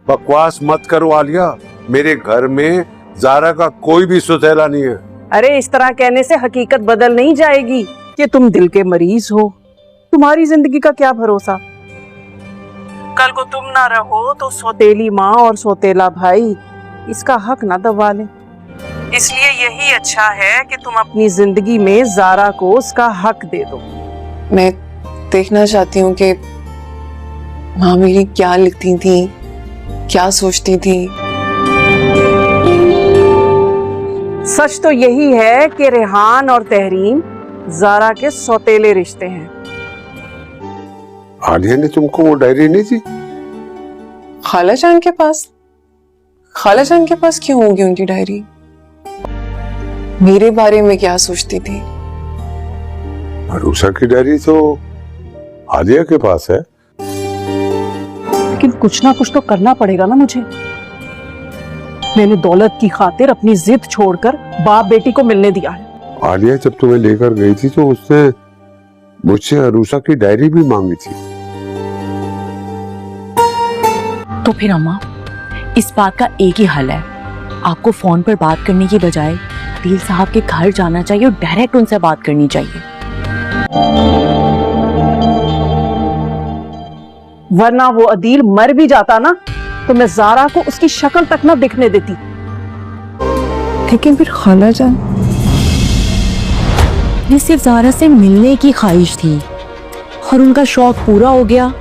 बकवास मत करो आलिया, मेरे घर में ज़ारा का कोई भी सौतेला नहीं है। अरे इस तरह कहने से हकीकत बदल नहीं जाएगी कि तुम दिल के मरीज हो। तुम्हारी जिंदगी का क्या भरोसा, कल को तुम ना रहो तो सौतेली माँ और सौतेला भाई इसका हक ना दबा ले। इसलिए यही अच्छा है कि तुम अपनी जिंदगी में ज़ारा को उसका हक दे दो। मैं देखना चाहती हूँ कि माँ मेरी क्या लिखती थी, क्या सोचती थी। सच तो यही है कि रेहान और तहरीन ज़ारा के सौतेले रिश्ते हैं। आलिया ने तुमको वो डायरी नहीं दी? खाला जान के पास? खाला जान के पास क्यों होगी उनकी डायरी? मेरे बारे में क्या सोचती थी? अरूषा की डायरी तो आलिया के पास है। लेकिन कुछ ना कुछ तो करना पड़ेगा ना मुझे। मैंने दौलत की खातिर अपनी जिद छोड़कर बाप बेटी को मिलने दिया है। आलिया जब तुम्हें लेकर गई थी तो उसने मुझसे अरूषा की डायरी भी मांगी थी। तो फिर अम्मा, इस बात का एक ही हल है, आपको फोन पर बात करने की बजाय अदील साहब के घर जाना चाहिए और डायरेक्ट उनसे बात करनी चाहिए। वरना वो अदील मर भी जाता ना तो मैं ज़ारा को उसकी शक्ल तक ना दिखने देती। लेकिन फिर खाला जान, ये सिर्फ ज़ारा से मिलने की ख्वाहिश थी और उनका शौक पूरा हो गया।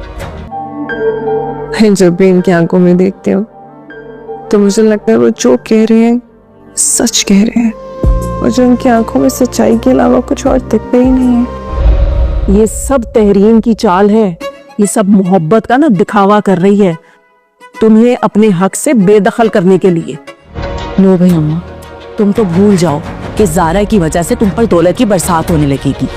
जब भी इनकी आंखों में देखते हो तो मुझे लगता है वो जो कह रहे हैं सच कह रहे हैं, और जो उनकी आंखों में सच्चाई के अलावा कुछ और दिखता ही नहीं है। ये सब तहरीन की चाल है, ये सब मोहब्बत का ना दिखावा कर रही है तुम्हें अपने हक से बेदखल करने के लिए। लो भाई अम्मा, तुम तो भूल जाओ कि ज़ारा की वजह से तुम पर दौलत की बरसात होने लगेगी।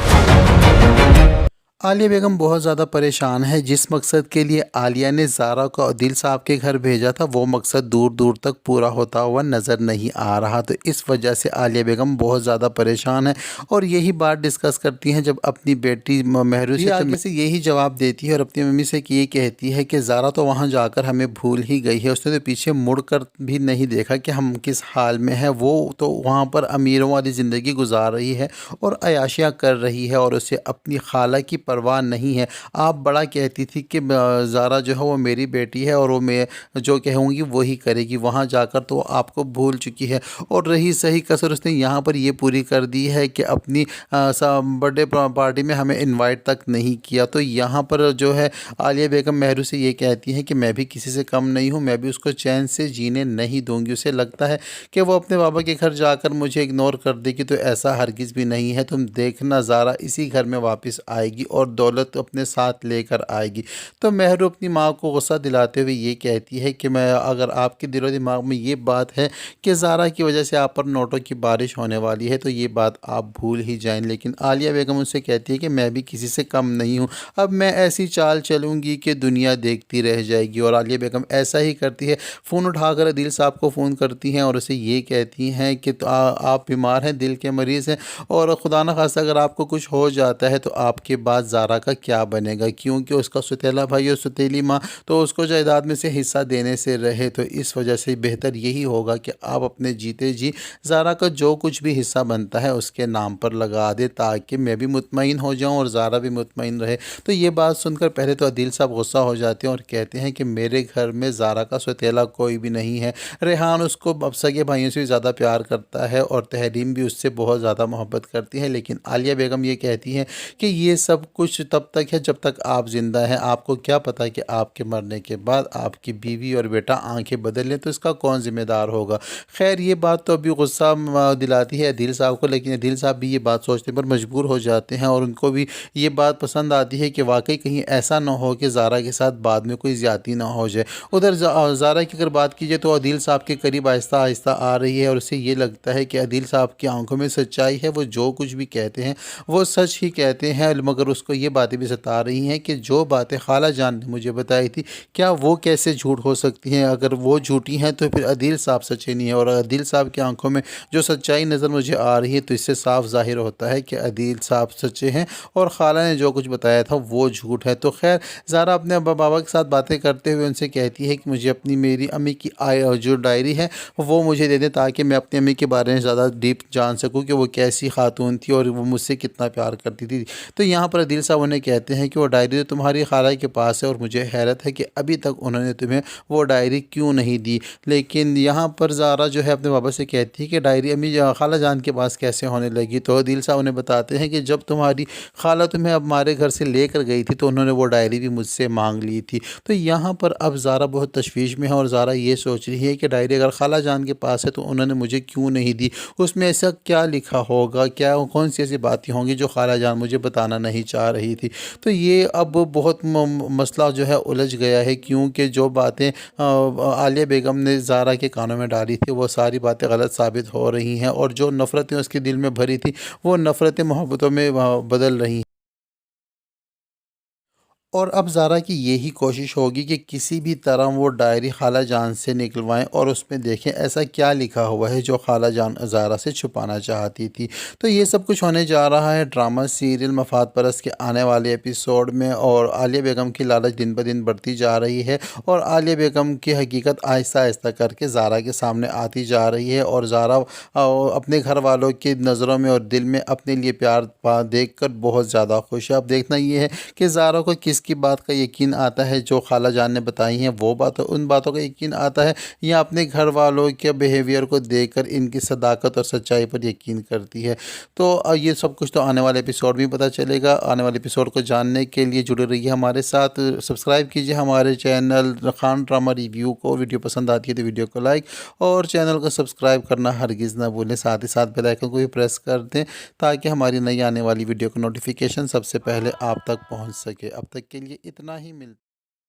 आलिया बेगम बहुत ज़्यादा परेशान है। जिस मकसद के लिए आलिया ने ज़ारा को अदील साहब के घर भेजा था वो मकसद दूर दूर तक पूरा होता हुआ नज़र नहीं आ रहा, तो इस वजह से आलिया बेगम बहुत ज़्यादा परेशान है और यही बात डिस्कस करती हैं जब अपनी बेटी महरूज से यही जवाब देती है और अपनी मम्मी से ये कहती है कि ज़ारा तो वहाँ जाकर हमें भूल ही गई है, उसने तो पीछे मुड़ कर भी नहीं देखा कि हम किस हाल में हैं। वो तो वहाँ पर अमीरों वाली ज़िंदगी गुजार रही है और अयाशियाँ कर रही है और उसे अपनी खाला की परवाह नहीं है। आप बड़ा कहती थी कि ज़ारा जो है वो मेरी बेटी है और वो मैं जो कहूँगी वही करेगी, वहाँ जाकर तो आपको भूल चुकी है। और रही सही कसर उसने यहाँ पर ये पूरी कर दी है कि अपनी बर्थडे पार्टी में हमें इनवाइट तक नहीं किया। तो यहाँ पर जो है आलिया बेगम महरू से ये कहती है कि मैं भी किसी से कम नहीं हूँ, मैं भी उसको चैन से जीने नहीं दूँगी। उसे लगता है कि वो अपने बाबा के घर जाकर मुझे इग्नोर कर देगी, तो ऐसा हरगिज़ भी नहीं है। तुम देखना ज़ारा इसी घर में वापस आएगी और दौलत अपने साथ लेकर आएगी। तो महरू अपनी माँ को गुस्सा दिलाते हुए ये कहती है कि मैं अगर आपके दिलो दिमाग में ये बात है कि ज़ारा की वजह से आप पर नोटों की बारिश होने वाली है तो ये बात आप भूल ही जाएं। लेकिन आलिया बेगम उनसे कहती है कि मैं भी किसी से कम नहीं हूँ, अब मैं ऐसी चाल चलूँगी कि दुनिया देखती रह जाएगी। और आलिया बेगम ऐसा ही करती है, फ़ोन उठाकर अदील साहब को फ़ोन करती हैं और उसे ये कहती हैं कि आप बीमार हैं, दिल के मरीज़ हैं और खुदा न खास्ता अगर आपको कुछ हो जाता है तो आपके बाद ज़ारा का क्या बनेगा, क्योंकि उसका सौतेला भाई और सौतेली माँ तो उसको जायदाद में से हिस्सा देने से रहे। तो इस वजह से बेहतर यही होगा कि आप अपने जीते जी ज़ारा का जो कुछ भी हिस्सा बनता है उसके नाम पर लगा दे ताकि मैं भी मुतमईन हो जाऊं और ज़ारा भी मुतमईन रहे। तो ये बात सुनकर पहले तो अदील साहब गुस्सा हो जाते हैं और कहते हैं कि मेरे घर में ज़ारा का सौतेला कोई भी नहीं है। रेहान उसको अब सगे भाइयों से भी ज़्यादा प्यार करता है और तहरीन भी उससे बहुत ज़्यादा मोहब्बत करती है। लेकिन आलिया बेगम ये कहती हैं कि ये सब कुछ तब तक है जब तक आप ज़िंदा हैं। आपको क्या पता कि आपके मरने के बाद आपकी बीवी और बेटा आंखें बदल लें तो इसका कौन ज़िम्मेदार होगा। खैर ये बात तो अभी गुस्सा दिलाती है अदील साहब को, लेकिन अदील साहब भी ये बात सोचने पर मजबूर हो जाते हैं और उनको भी ये बात पसंद आती है कि वाकई कहीं ऐसा ना हो कि ज़ारा के साथ बाद में कोई ज़्यादती ना हो जाए। उधर ज़ारा की अगर बात की जाए तो अदील साहब के करीब आहिस्ता आहिस्ता आ रही है और उसे ये लगता है कि अदील साहब की आंखों में सच्चाई है, वो जो कुछ भी कहते हैं वो सच ही कहते हैं, मगर उसको کو یہ باتیں بھی ستا رہی ہیں کہ جو باتیں خالہ جان نے مجھے بتائی تھی کیا وہ کیسے جھوٹ ہو سکتی ہیں، اگر وہ جھوٹی ہیں تو پھر عدیل صاحب سچے نہیں ہیں، اور عدیل صاحب کی آنکھوں میں جو سچائی نظر مجھے آ رہی ہے تو اس سے صاف ظاہر ہوتا ہے کہ عدیل صاحب سچے ہیں اور خالہ نے جو کچھ بتایا تھا وہ جھوٹ ہے۔ تو خیر زارا اپنے بابا کے ساتھ باتیں کرتے ہوئے ان سے کہتی ہے کہ مجھے میری امی کی جو ڈائری ہے وہ مجھے دے دیں تاکہ میں اپنی امی کے بارے میں زیادہ ڈیپ جان سکوں کہ وہ کیسی خاتون تھی اور وہ مجھ سے کتنا پیار کرتی تھی۔ تو یہاں پر عدیل صاحب انہیں کہتے ہیں کہ وہ ڈائری تو تمہاری خالہ کے پاس ہے اور مجھے حیرت ہے کہ ابھی تک انہوں نے تمہیں وہ ڈائری کیوں نہیں دی۔ لیکن یہاں پر زارا جو ہے اپنے بابا سے کہتی ہے کہ ڈائری امی خالہ جان کے پاس کیسے ہونے لگی، تو عدیل صاحب انہیں بتاتے ہیں کہ جب تمہاری خالہ تمہیں اب ہمارے گھر سے لے کر گئی تھی تو انہوں نے وہ ڈائری بھی مجھ سے مانگ لی تھی۔ تو یہاں پر اب زارا بہت تشویش میں ہے اور زارا یہ سوچ رہی ہے کہ ڈائری اگر خالہ جان کے پاس ہے تو انہوں نے مجھے کیوں نہیں دی، اس میں ایسا کیا لکھا ہوگا، کیا کون سی ایسی باتیں ہوں گی جو خالہ جان مجھے بتانا نہیں چاہ رہی تھی۔ تو یہ اب بہت مسئلہ جو ہے الجھ گیا ہے، کیونکہ جو باتیں عالیہ بیگم نے زارا کے کانوں میں ڈالی تھی وہ ساری باتیں غلط ثابت ہو رہی ہیں، اور جو نفرتیں اس کے دل میں بھری تھی وہ نفرتیں محبتوں میں بدل رہی ہیں۔ اور اب زارا کی یہی کوشش ہوگی کہ کسی بھی طرح وہ ڈائری خالہ جان سے نکلوائیں اور اس میں دیکھیں ایسا کیا لکھا ہوا ہے جو خالہ جان زارا سے چھپانا چاہتی تھی۔ تو یہ سب کچھ ہونے جا رہا ہے ڈرامہ سیریل مفاد پرست کے آنے والے ایپیسوڈ میں، اور عالیہ بیگم کی لالچ دن بدن بڑھتی جا رہی ہے اور عالیہ بیگم کی حقیقت آہستہ آہستہ کر کے زارا کے سامنے آتی جا رہی ہے، اور زارا اپنے گھر والوں کی نظروں میں اور دل میں اپنے لیے پیار دیکھ کر بہت زیادہ خوش ہے۔ اب دیکھنا یہ ہے کہ زارا کو کس کی بات کا یقین آتا ہے جو خالہ جان نے بتائی ہیں وہ ان باتوں کا یقین آتا ہے، یا اپنے گھر والوں کے بیہیویئر کو دیکھ کر ان کی صداقت اور سچائی پر یقین کرتی ہے۔ تو یہ سب کچھ تو آنے والے ایپیسوڈ میں پتہ چلے گا۔ آنے والے ایپیسوڈ کو جاننے کے لیے جڑے رہیے ہمارے ساتھ، سبسکرائب کیجیے ہمارے چینل خان ڈرامہ ریویو کو۔ ویڈیو پسند آتی ہے تو ویڈیو کو لائک اور چینل کو سبسکرائب کرنا ہرگز نہ بھولیں، ساتھ ہی ساتھ بیل آئیکن کو بھی پریس کر دیں تاکہ ہماری نئی آنے والی ویڈیو کا نوٹیفیکیشن سب سے پہلے آپ تک پہنچ سکے۔ اب تک کے لیے اتنا ہی، ملتا